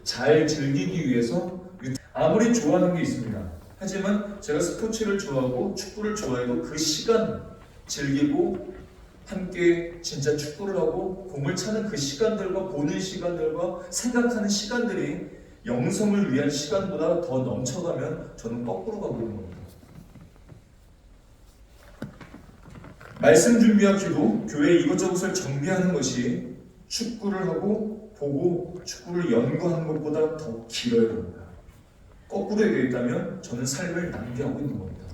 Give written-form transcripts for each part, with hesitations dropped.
잘 즐기기 위해서 아무리 좋아하는 게 있습니다. 하지만 제가 스포츠를 좋아하고 축구를 좋아해도 그 시간 즐기고 함께 진짜 축구를 하고 공을 차는 그 시간들과 보는 시간들과 생각하는 시간들이 영성을 위한 시간보다 더 넘쳐가면 저는 거꾸로 가고 있는 겁니다. 말씀 준비와 기도, 교회 이것저것을 정비하는 것이 축구를 하고 보고 축구를 연구하는 것보다 더 길어야 됩니다. 거꾸로 얘기했다면 저는 삶을 낭비하고 있는 겁니다.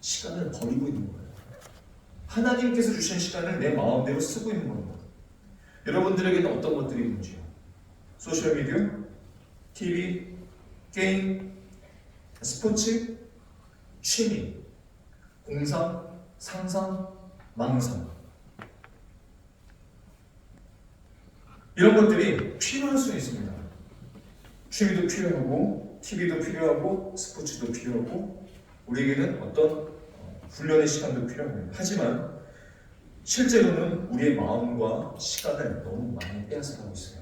시간을 버리고 있는 거예요. 하나님께서 주신 시간을 내 마음대로 쓰고 있는 겁니다. 여러분들에게는 어떤 것들이 있는지요? 소셜미디어, TV, 게임, 스포츠, 취미, 공상, 상상, 망상, 이런 것들이 필요할 수 있습니다. 취미도 필요하고 TV도 필요하고 스포츠도 필요하고 우리에게는 어떤 훈련의 시간도 필요합니다. 하지만 실제로는 우리의 마음과 시간을 너무 많이 빼앗아가고 있어요.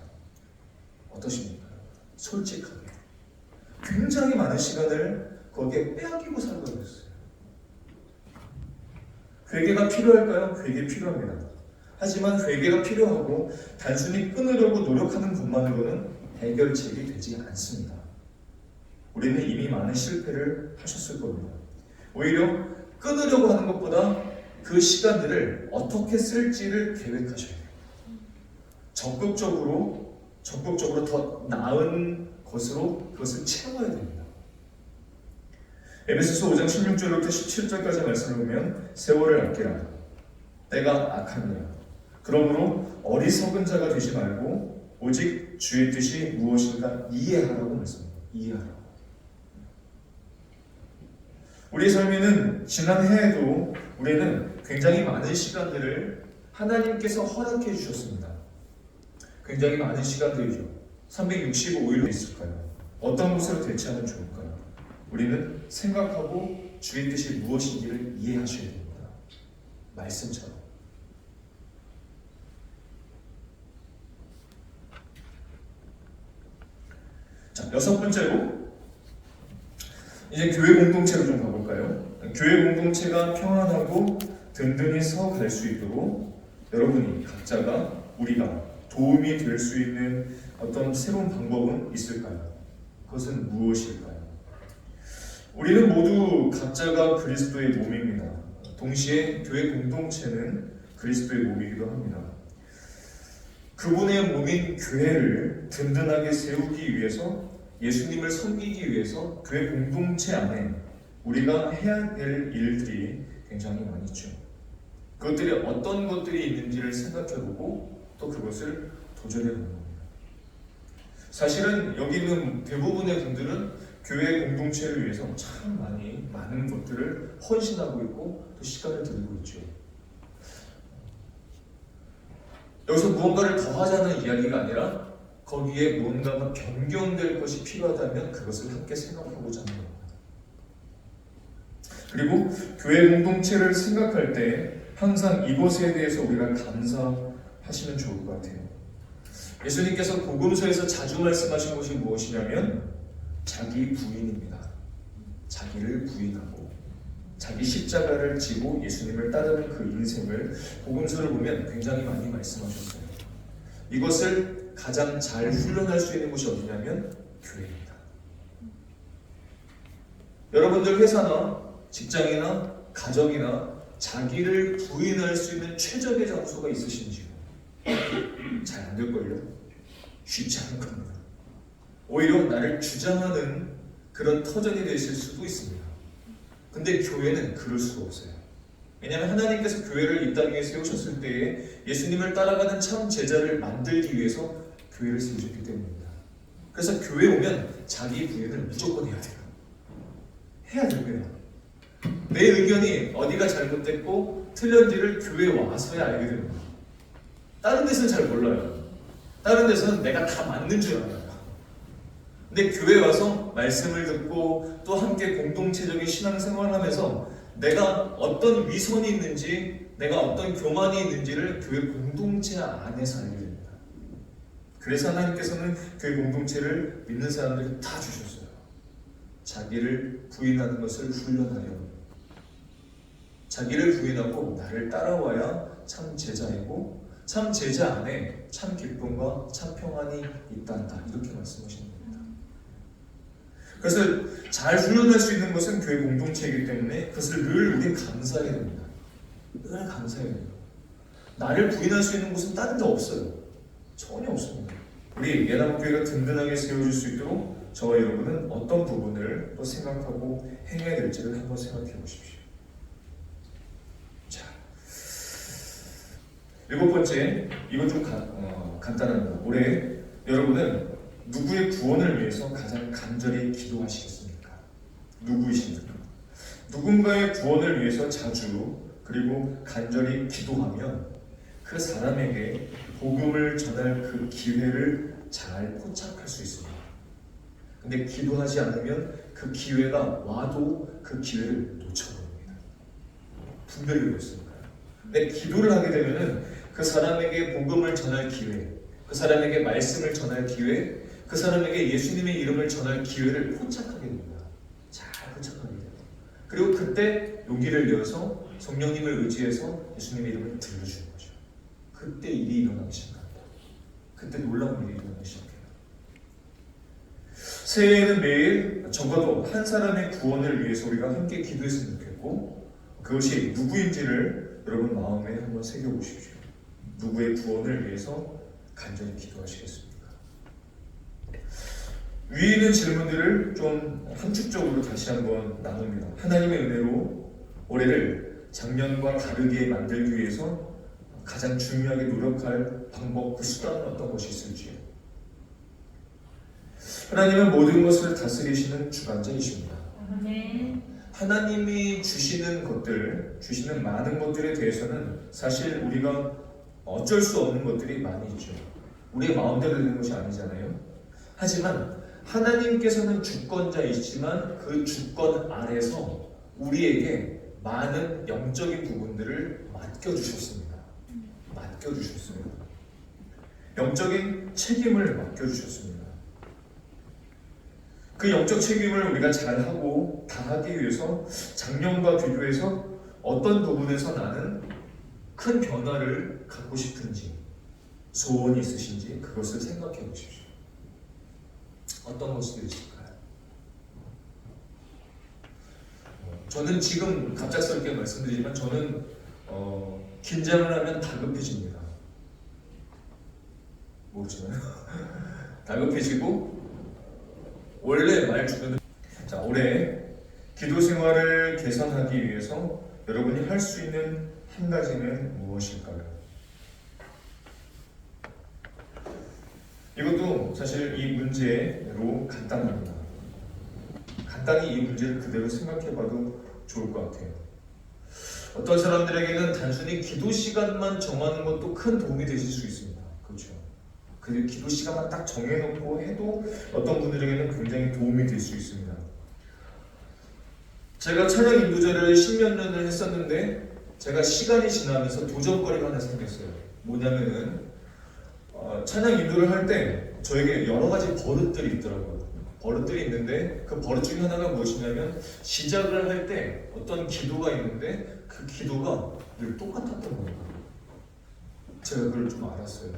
어떠십니까? 솔직하게 굉장히 많은 시간을 거기에 빼앗기고 살고 있어요. 회개가 필요할까요? 회개 필요합니다. 하지만 회개가 필요하고 단순히 끊으려고 노력하는 것만으로는 해결책이 되지 않습니다. 우리는 이미 많은 실패를 하셨을 겁니다. 오히려 끊으려고 하는 것보다 그 시간들을 어떻게 쓸지를 계획하셔야 돼요. 적극적으로 더 나은 것으로 그것을 채워야 됩니다. 에베소서 5장 16절부터 17절까지 말씀을 보면 세월을 아끼라. 때가 악하니라. 그러므로 어리석은 자가 되지 말고 오직 주의 뜻이 무엇인가 이해하라고 말씀합니다. 이해하라고. 우리의 삶에는 지난 해에도 우리는 굉장히 많은 시간들을 하나님께서 허락해 주셨습니다. 굉장히 많은 시간들이죠. 365일로 있을까요? 어떤 것으로 대체하면 좋을까요? 우리는 생각하고 주의 뜻이 무엇인지를 이해하셔야 됩니다. 말씀처럼. 자, 여섯 번째로 이제 교회 공동체로 좀 가볼까요? 교회 공동체가 평안하고 든든히 서 갈 수 있도록 여러분이 각자가 우리가 도움이 될 수 있는 어떤 새로운 방법은 있을까요? 그것은 무엇일까요? 우리는 모두 각자가 그리스도의 몸입니다. 동시에 교회 공동체는 그리스도의 몸이기도 합니다. 그분의 몸인 교회를 든든하게 세우기 위해서 예수님을 섬기기 위해서 교회 공동체 안에 우리가 해야 될 일들이 굉장히 많이 있죠. 그것들이 어떤 것들이 있는지를 생각해보고 또 그것을 도전해보는 겁니다. 사실은 여기 있는 대부분의 분들은 교회 공동체를 위해서 참 많은 것들을 헌신하고 있고 또 시간을 들이고 있죠. 여기서 무언가를 더 하자는 이야기가 아니라 거기에 뭔가가 변경될 것이 필요하다면 그것을 함께 생각하고자 하는 겁니다. 그리고 교회 공동체를 생각할 때 항상 이것에 대해서 우리가 감사하시면 좋을 것 같아요. 예수님께서 복음서에서 자주 말씀하신 것이 무엇이냐면 자기 부인입니다. 자기를 부인하고 자기 십자가를 지고 예수님을 따르는 그 인생을 복음서를 보면 굉장히 많이 말씀하셨어요. 이것을 가장 잘 훈련할 수 있는 곳이 어디냐면 교회입니다. 여러분들 회사나 직장이나 가정이나 자기를 부인할 수 있는 최적의 장소가 있으신지요? 잘 안 될걸요? 쉽지 않을 겁니다. 오히려 나를 주장하는 그런 터전이 되실 수도 있습니다. 근데 교회는 그럴 수가 없어요. 왜냐하면 하나님께서 교회를 이 땅에 세우셨을 때에 예수님을 따라가는 참 제자를 만들기 위해서 교회를 세우셨기 때문입니다. 그래서 교회 오면 자기 부인을 무조건 해야 돼요. 해야 됩니다. 내 의견이 어디가 잘못됐고 틀렸는지를 교회에 와서야 알게 됩니다. 다른 데서는 잘 몰라요. 다른 데서는 내가 다 맞는 줄 알아요. 근데 교회 와서 말씀을 듣고 또 함께 공동체적인 신앙생활을 하면서 내가 어떤 위선이 있는지 내가 어떤 교만이 있는지를 교회 공동체 안에서 알게 됩니다. 그래서 하나님께서는 교회 공동체를 믿는 사람들이 다 주셨어요. 자기를 부인하는 것을 훈련하려. 자기를 부인하고 나를 따라와야 참 제자이고 참 제자 안에 참 기쁨과 참 평안이 있단다. 이렇게 말씀하시는 겁니다. 그래서 잘 훈련할 수 있는 것은 교회 공동체이기 때문에 그것을 늘 우리는 감사해야 됩니다. 늘 감사해야 됩니다. 나를 부인할 수 있는 곳은 다른 데 없어요. 전혀 없습니다. 우리 예나무교회가 든든하게 세워질 수 있도록 저와 여러분은 어떤 부분을 또 생각하고 행해야 될지를 한번 생각해 보십시오. 자, 7번째, 이건 좀 간단합니다. 올해 여러분은 누구의 구원을 위해서 가장 간절히 기도하시겠습니까? 누구이십니까? 누군가의 구원을 위해서 자주 그리고 간절히 기도하면 그 사람에게 복음을 전할 그 기회를 잘 포착할 수 있습니다. 근데 기도하지 않으면 그 기회가 와도 그 기회를 놓쳐버립니다. 분별이 그렇습니다. 근데 기도를 하게 되면은 그 사람에게 복음을 전할 기회, 그 사람에게 말씀을 전할 기회, 그 사람에게 예수님의 이름을 전할 기회를 포착하게 됩니다. 잘 포착하게 돼요. 그리고 그때 용기를 내어서 성령님을 의지해서 예수님의 이름을 들려주는 거죠. 그때 일이 일어나기 시작합니다. 그때 놀라운 일이 일어나기 시작해요. 새해에는 매일 적어도 한 사람의 구원을 위해서 우리가 함께 기도했으면 좋겠고 그것이 누구인지를 여러분 마음에 한번 새겨보십시오. 누구의 구원을 위해서 간절히 기도하시겠습니까? 위에 있는 질문들을 좀 함축적으로 다시 한번 나눕니다. 하나님의 은혜로 올해를 작년과 다르게 만들기 위해서 가장 중요하게 노력할 방법, 그 수단은 어떤 것이 있을지요? 하나님은 모든 것을 다스리시는 주관자이십니다. 하나님이 주시는 것들, 주시는 많은 것들에 대해서는 사실 우리가 어쩔 수 없는 것들이 많이 있죠. 우리의 마음대로 되는 것이 아니잖아요. 하지만 하나님께서는 주권자이시지만 그 주권 아래서 우리에게 많은 영적인 부분들을 맡겨주셨습니다. 맡겨주셨습니다. 영적인 책임을 맡겨주셨습니다. 그 영적 책임을 우리가 잘하고 다하기 위해서 작년과 비교해서 어떤 부분에서 나는 큰 변화를 갖고 싶은지 소원이 있으신지 그것을 생각해 보십시오. 어떤 것이 있을까요? 저는 지금 갑작스럽게 말씀드리지만 저는 긴장을 하면 다급해집니다. 모르시나요? 다급해지고 원래 말 주변에 자, 올해 기도 생활을 개선하기 위해서 여러분이 할 수 있는 한 가지는 무엇일까요? 이것도 사실 이 문제로 간단합니다. 간단히 이 문제를 그대로 생각해봐도 좋을 것 같아요. 어떤 사람들에게는 단순히 기도 시간만 정하는 것도 큰 도움이 되실 수 있습니다. 그렇죠? 그 기도 시간만 딱 정해놓고 해도 어떤 분들에게는 굉장히 도움이 될 수 있습니다. 제가 찬양 인도자를 10몇 년을 했었는데 제가 시간이 지나면서 도전거리가 하나 생겼어요. 뭐냐면은 찬양 인도를 할 때 저에게 여러 가지 버릇들이 있더라고요. 버릇들이 있는데 그 버릇 중에 하나가 무엇이냐면 시작을 할 때 어떤 기도가 있는데 그 기도가 늘 똑같았던 거예요. 제가 그걸 좀 알았어요.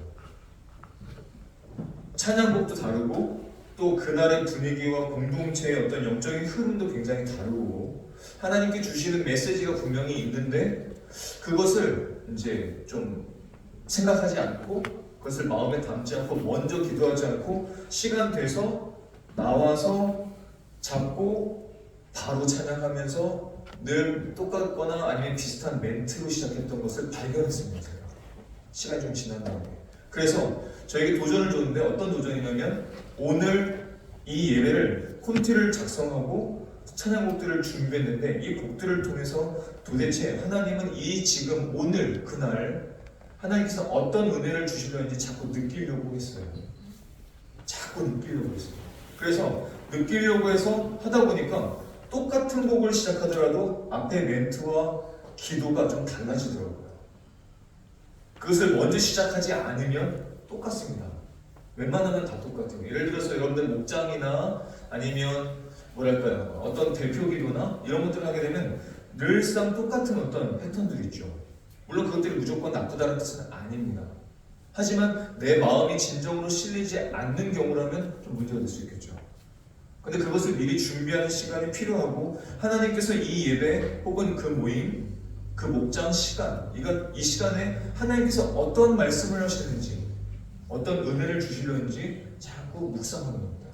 찬양곡도 다르고 또 그날의 분위기와 공동체의 어떤 영적인 흐름도 굉장히 다르고 하나님께 주시는 메시지가 분명히 있는데 그것을 이제 좀 생각하지 않고 그것을 마음에 담지 않고 먼저 기도하지 않고 시간 돼서 나와서 잡고 바로 찬양하면서 늘 똑같거나 아니면 비슷한 멘트로 시작했던 것을 발견했습니다. 시간이 좀 지난 다음에. 그래서 저에게 도전을 줬는데 어떤 도전이냐면 오늘 이 예배를 콘티를 작성하고 찬양곡들을 준비했는데 이 곡들을 통해서 도대체 하나님은 이 지금 오늘 그날 하나님께서 어떤 은혜를 주시려는지 자꾸 느끼려고 했어요. 자꾸 느끼려고 했어요. 그래서 느끼려고 해서 하다 보니까 똑같은 곡을 시작하더라도 앞에 멘트와 기도가 좀 달라지더라고요. 그것을 먼저 시작하지 않으면 똑같습니다. 웬만하면 다 똑같아요. 예를 들어서 여러분들 목장이나 아니면 뭐랄까요, 어떤 대표 기도나 이런 것들을 하게 되면 늘상 똑같은 어떤 패턴들이 있죠. 물론 그것들이 무조건 나쁘다는 뜻은 아닙니다. 하지만 내 마음이 진정으로 실리지 않는 경우라면 좀 문제가 될 수 있겠죠. 근데 그것을 미리 준비하는 시간이 필요하고, 하나님께서 이 예배 혹은 그 모임, 그 목장 시간, 이 시간에 하나님께서 어떤 말씀을 하시는지, 어떤 은혜를 주시려는지 자꾸 묵상하는 겁니다.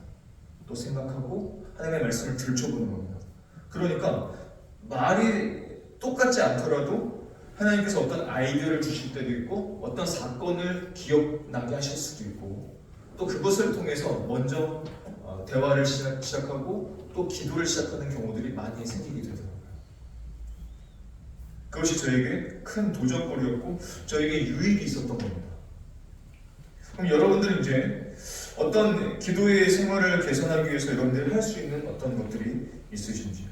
또 생각하고 하나님의 말씀을 들춰보는 겁니다. 그러니까 말이 똑같지 않더라도 하나님께서 어떤 아이디어를 주실 때도 있고, 어떤 사건을 기억나게 하실 수도 있고, 또 그것을 통해서 먼저 대화를 시작하고 또 기도를 시작하는 경우들이 많이 생기게 되더라고요. 그것이 저에게 큰 도전거리였고 저에게 유익이 있었던 겁니다. 그럼 여러분들은 이제 어떤 기도의 생활을 개선하기 위해서 여러분들이 할 수 있는 어떤 것들이 있으신지요?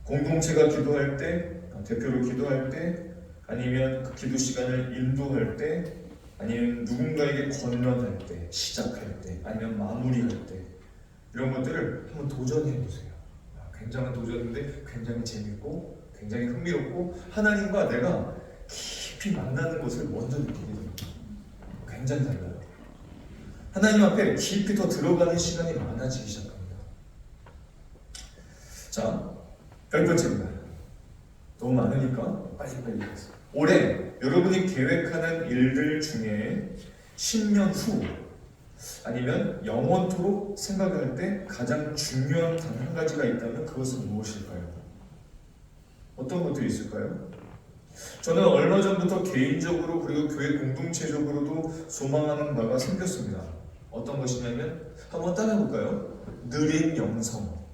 공동체가 기도할 때, 대표로 기도할 때, 아니면 그 기도 시간을 인도할 때, 아니면 누군가에게 권면할 때, 시작할 때, 아니면 마무리할 때, 이런 것들을 한번 도전해 보세요. 굉장한 도전인데 굉장히 재밌고 굉장히 흥미롭고, 하나님과 내가 깊이 만나는 것을 먼저 느끼게 됩니다. 굉장히 달라요. 하나님 앞에 깊이 더 들어가는 시간이 많아지기 시작합니다. 자, 10번째입니다. 너무 많으니까 빨리빨리 하겠습니다. 올해 여러분이 계획하는 일들 중에 10년 후 아니면 영원토록 생각할 때 가장 중요한 단 한 가지가 있다면 그것은 무엇일까요? 어떤 것들이 있을까요? 저는 얼마 전부터 개인적으로 그리고 교회 공동체적으로도 소망하는 바가 생겼습니다. 어떤 것이냐면 한번 따라해볼까요? 느린 영성.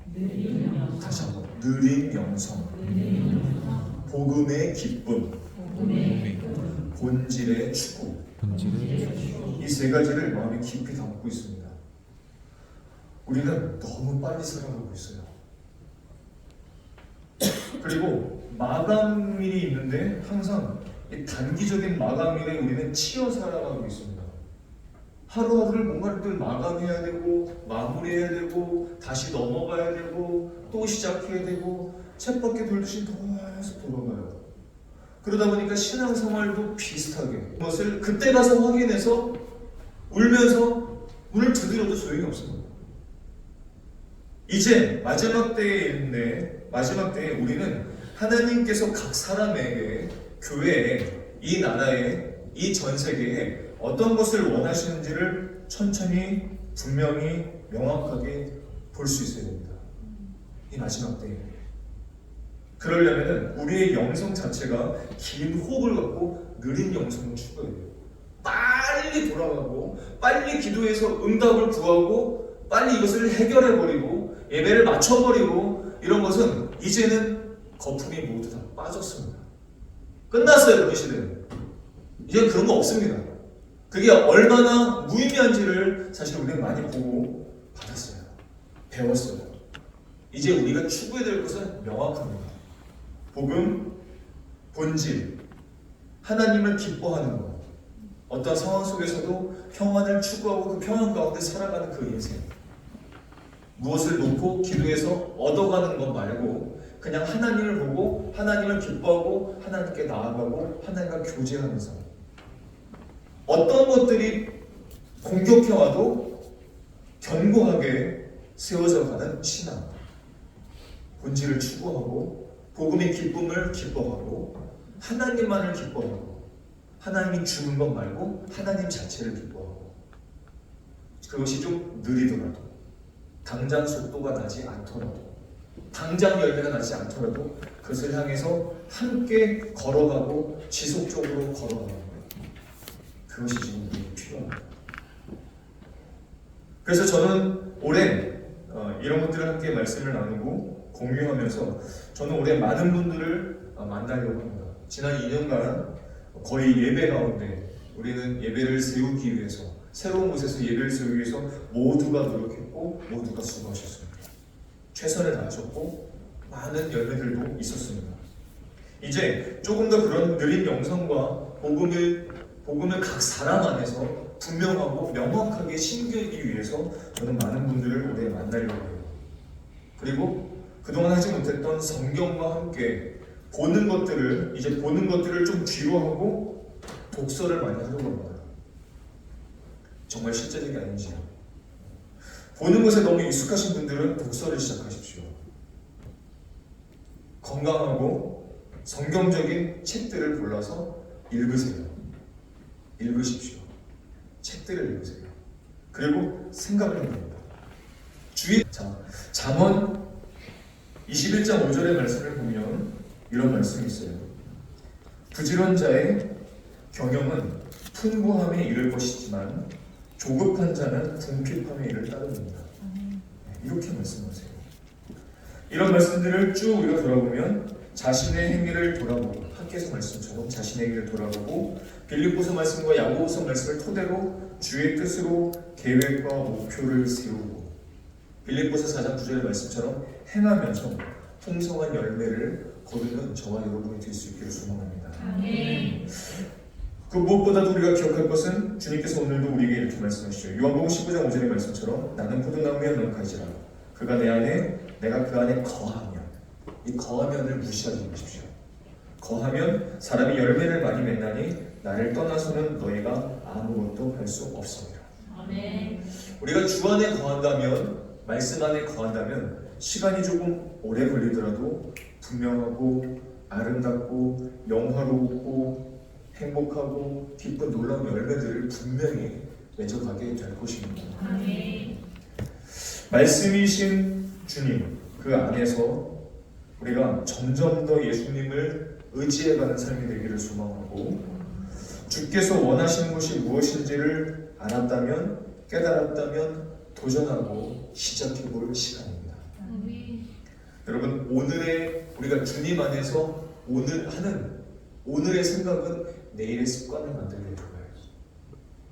다시 한번 느린 영성. 복음의 기쁨. 본질의 추구. 이 세 가지를 마음에 깊이 담고 있습니다. 우리는 너무 빨리 살아가고 있어요. 그리고 마감일이 있는데 항상 이 단기적인 마감일에 우리는 치여 살아가고 있습니다. 하루하루를 뭔가를 늘 마감해야 되고 마무리해야 되고 다시 넘어가야 되고 또 시작해야 되고 쳇바퀴 돌듯이 계속 돌아가요. 그러다 보니까 신앙생활도 비슷하게 그것을 그때 가서 확인해서 울면서 문을 두드려도 소용이 없습니다. 이제 마지막 때에 있는데 마지막 때에 우리는 하나님께서 각 사람에게, 교회에, 이 나라에, 이 전 세계에 어떤 것을 원하시는지를 천천히 분명히 명확하게 볼 수 있어야 됩니다. 이 마지막 때에. 그러려면 우리의 영성 자체가 긴 호흡을 갖고 느린 영성을 추구해야 돼요. 빨리 돌아가고 빨리 기도해서 응답을 구하고 빨리 이것을 해결해버리고 예배를 맞춰버리고 이런 것은 이제는 거품이 모두 다 빠졌습니다. 끝났어요. 그 시대는. 이제 그런 거 없습니다. 그게 얼마나 무의미한지를 사실 우리는 많이 보고 받았어요. 배웠어요. 이제 우리가 추구해야 될 것은 명확합니다. 복음, 본질, 하나님을 기뻐하는 것, 어떤 상황 속에서도 평안을 추구하고 그 평안 가운데 살아가는 그 인생, 무엇을 놓고 기도해서 얻어가는 것 말고 그냥 하나님을 보고 하나님을 기뻐하고 하나님께 나아가고 하나님과 교제하는 삶, 어떤 것들이 공격해와도 견고하게 세워져 가는 신앙, 본질을 추구하고 복음의 기쁨을 기뻐하고 하나님만을 기뻐하고 하나님이 주는 것 말고 하나님 자체를 기뻐하고, 그것이 좀 느리더라도 당장 속도가 나지 않더라도 당장 열매가 나지 않더라도 그것을 향해서 함께 걸어가고 지속적으로 걸어가는 거예요. 그것이 지금 우리에게 필요합니다. 그래서 저는 올해 이런 것들을 함께 말씀을 나누고 공유하면서 저는 올해 많은 분들을 만나려고 합니다. 지난 2년간 거의 예배 가운데 우리는 예배를 세우기 위해서, 새로운 곳에서 예배를 세우기 위해서 모두가 노력했고 모두가 수고하셨습니다. 최선을 다하셨고 많은 열매들도 있었습니다. 이제 조금 더 그런 느린 영성과 복음을 복음을 각 사람 안에서 분명하고 명확하게 심기기 위해서 저는 많은 분들을 올해 만나려고 해요. 그리고 그동안 하지 못했던 성경과 함께 보는 것들을 좀 뒤로 하고 독서를 많이 하려고 합니다. 정말 실제적이 아닌지요. 보는 것에 너무 익숙하신 분들은 독서를 시작하십시오. 건강하고 성경적인 책들을 골라서 읽으세요. 읽으십시오. 책들을 읽으세요. 그리고 생각을 해봅니다. 잠언 21장 5절의 말씀을 보면 이런 말씀이 있어요. 부지런 자의 경영은 풍부함에 이를 것이지만 조급한 자는 궁핍함에 이를 따릅니다. 이렇게 말씀하세요. 이런 말씀들을 쭉 우리가 돌아보면 자신의 행위를 돌아보고, 학개서 말씀처럼 자신의 행위를 돌아보고 빌립보서 말씀과 야고보서 말씀을 토대로 주의 뜻으로 계획과 목표를 세우고 빌립보서 4장 9절의 말씀처럼 행하면서 풍성한 열매를 거두는 저와 여러분이 될 수 있기를 소망합니다. 그 무엇보다도 우리가 기억할 것은 주님께서 오늘도 우리에게 이렇게 말씀하시죠. 요한복음 15장 5절의 말씀처럼 나는 포도나무에 너는 가지라. 그가 내 안에 내가 그 안에 거하면, 이 거하면을 무시하지 마십시오. 거하면 사람이 열매를 많이 맺나니 나를 떠나서는 너희가 아무것도 할 수 없습니다. 우리가 주 안에 거한다면, 말씀 안에 거한다면 시간이 조금 오래 걸리더라도 분명하고 아름답고 영화롭고 행복하고 기쁜 놀라운 열매들을 분명히 맺어가게 될 것입니다. 말씀이신 주님, 그 안에서 우리가 점점 더 예수님을 의지해가는 삶이 되기를 소망하고, 주께서 원하시는 것이 무엇인지를 알았다면, 깨달았다면 도전하고 시작해볼 시간입니다. 여러분, 우리가 주님 안에서 오늘의 생각은 내일의 습관을 만들게 될 거예요.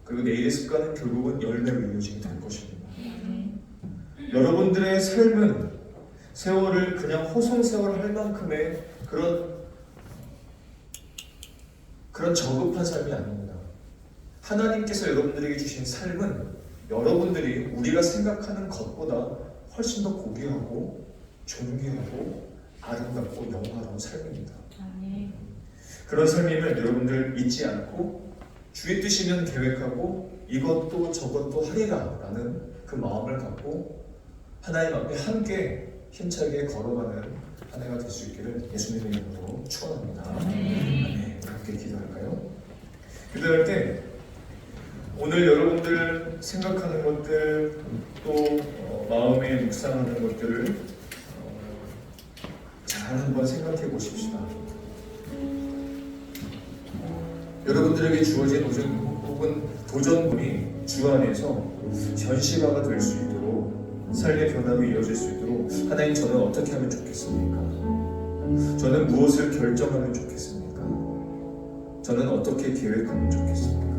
그리고 내일의 습관은 결국은 열매로 이어지게 될 것입니다. 여러분들의 삶은 세월을 그냥 호송세월 할 만큼의 그런 저급한 삶이 아닙니다. 하나님께서 여러분들에게 주신 삶은 여러분들이 우리가 생각하는 것보다 훨씬 더 고귀하고 존귀하고 아름답고 영화로운 삶입니다. 그런 삶임을 여러분들 잊지 않고 주의 뜻이면 계획하고 이것도 저것도 하리라 라는 그 마음을 갖고 하나님 앞에 함께 힘차게 걸어가는 한 해가 될 수 있기를 예수님의 이름으로 축원합니다. 아멘. 함께 기도할까요? 기도할 때 오늘 여러분들 생각하는 것들 또 마음에 묵상하는 것들을 잘 한번 생각해 보십시다. 여러분들에게 주어진 도전문이 주 안에서 현실화가 될 수 있도록 삶의 변화로 이어질 수 있도록 하나님, 저는 어떻게 하면 좋겠습니까? 저는 무엇을 결정하면 좋겠습니까? 저는 어떻게 계획하면 좋겠습니까?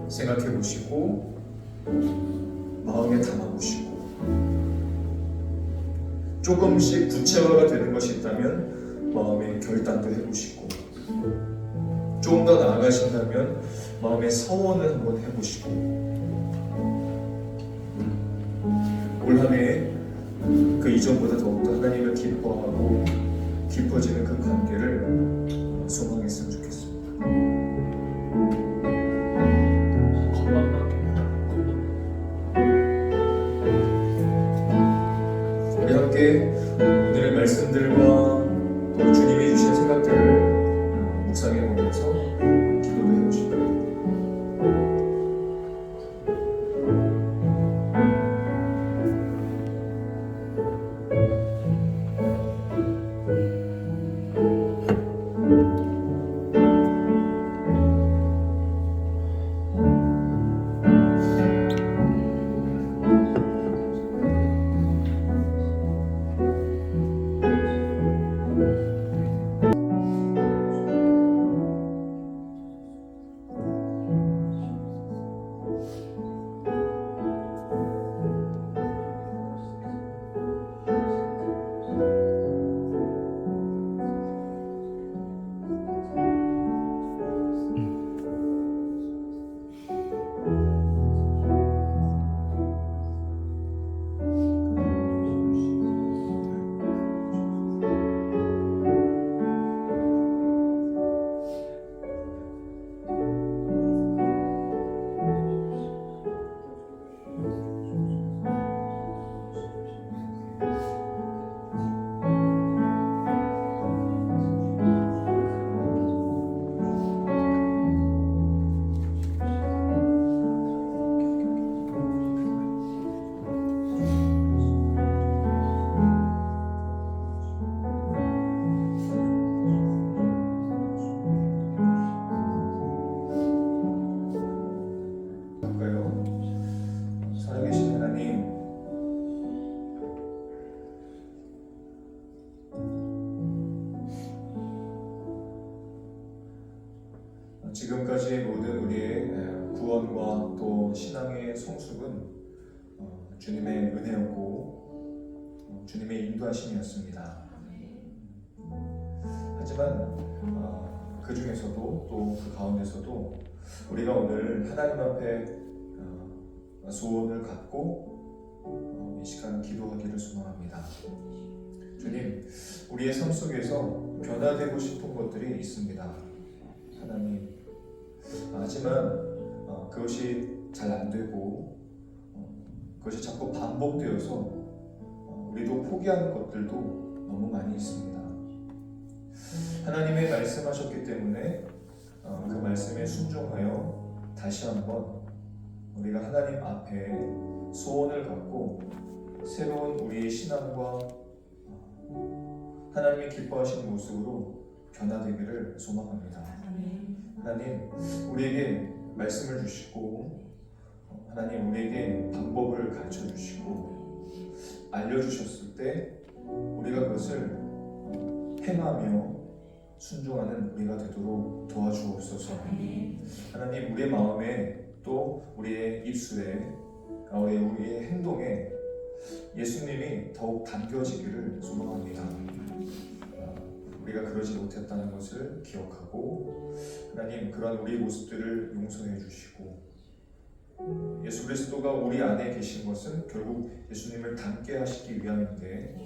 생각해 보시고 마음에 담아 보시고 조금씩 구체화가 되는 것이 있다면 마음의 결단도 해보시고 조금 더 나아가신다면 마음의 서원을 한번 해보시고 올 한 해 그 이전보다 더욱더 하나님을 기뻐하고 깊어지는 그 관계를 소망했으면 좋겠습니다. 우리 함께 오늘의 말씀들과 또 주님이 주신 생각들을 묵상해 보면서 기도를 해보실까요? 지금까지 모든 우리의 구원과 또 신앙의 성숙은 주님의 은혜였고 주님의 인도하심이었습니다. 하지만 그 중에서도 또 그 가운데서도 우리가 오늘 하나님 앞에 소원을 갖고 이 시간 기도하기를 소망합니다. 주님, 우리의 삶 속에서 변화되고 싶은 것들이 있습니다. 하나님, 하지만 그것이 잘 안 되고 그것이 자꾸 반복되어서 우리도 포기하는 것들도 너무 많이 있습니다. 하나님의 말씀하셨기 때문에 그 말씀에 순종하여 다시 한번 우리가 하나님 앞에 소원을 갖고 새로운 우리의 신앙과 하나님이 기뻐하시는 모습으로 변화되기를 소망합니다. 하나님, 우리에게 말씀을 주시고 하나님 우리에게 방법을 가르쳐 주시고 알려주셨을 때 우리가 그것을 행하며 순종하는 우리가 되도록 도와주옵소서. 하나님, 우리의 마음에 또 우리의 입술에 우리의 행동에 예수님이 더욱 담겨지기를 소망합니다. 우리가 그러지 못했다는 것을 기억하고 하나님, 그런 우리의 모습들을 용서해 주시고 예수 그리스도가 우리 안에 계신 것은 결국 예수님을 닮게 하시기 위함인데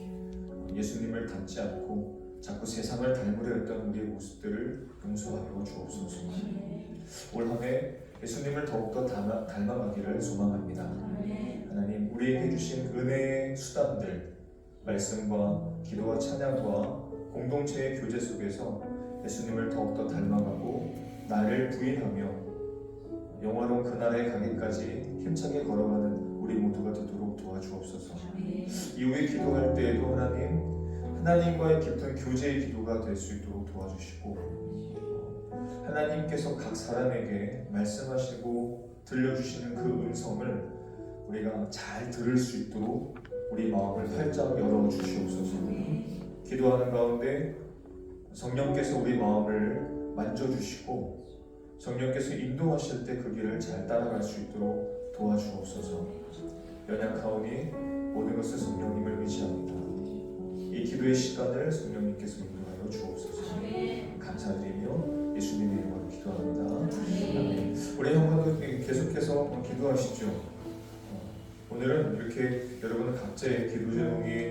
예수님을 닮지 않고 자꾸 세상을 닮으려 했던 우리의 모습들을 용서하여 주옵소서. 올 한 해 예수님을 더욱더 닮아가기를 소망합니다. 하나님, 우리에게 주신 은혜의 수단들, 말씀과 기도와 찬양과 공동체의 교제 속에서 예수님을 더욱더 닮아가고 나를 부인하며 영화로운 그날에 가기까지 힘차게 걸어가는 우리 모두가 되도록 도와주옵소서. 이후에 기도할 때에도 하나님과의 깊은 교제의 기도가 될 수 있도록 도와주시고 하나님께서 각 사람에게 말씀하시고 들려주시는 그 음성을 우리가 잘 들을 수 있도록 우리 마음을 활짝 열어주시옵소서. 기도하는 가운데 성령께서 우리 마음을 만져주시고 성령께서 인도하실 때 그 길을 잘 따라갈 수 있도록 도와주옵소서. 연약하오니 모든 것을 성령님을 의지합니다. 이 기도의 시간을 성령님께서 인도하여 주옵소서. 감사드리며 예수님의 이름으로 기도합니다. 아멘. 우리 한 번 더 계속해서 기도하시죠. 오늘은 이렇게 여러분 각자의 기도 제목이